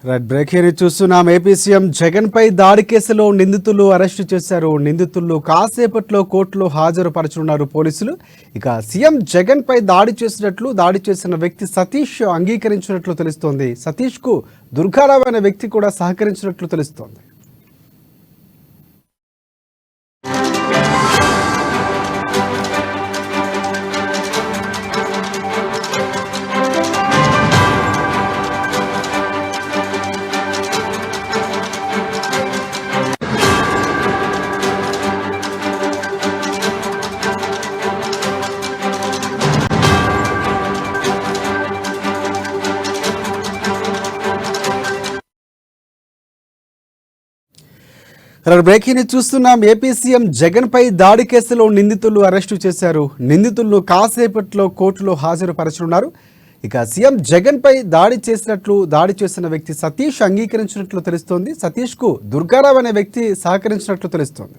Red breaking చూస్తున్నాం. AP CM Jagan పై దాడి కేసులో నిందితులు అరెస్టు చేశారు. నిందితులు కాసేపట్లో కోర్టులో హాజరుపరచనున్నారు పోలీసులు. ఇక సీఎం జగన్ పై దాడి చేసిన వ్యక్తి సతీష్ అంగీకరించినట్లు తెలుస్తోంది. సతీష్ కు దుర్గారావు అనే వ్యక్తి కూడా సహకరించినట్లు తెలుస్తోంది. బ్రేకింగ్ చూస్తున్నాం. ఏపీ సీఎం జగన్ పై దాడి కేసులో నిందితులు అరెస్టు చేశారు. నిందితులను కాసేపట్లో కోర్టులో హాజరుపరచనున్నారు. ఇక సీఎం జగన్ పై దాడి చేసిన వ్యక్తి సతీష్ అంగీకరించినట్లు తెలుస్తోంది. సతీష్ కు దుర్గారావు అనే వ్యక్తి సహకరించినట్లు తెలుస్తోంది.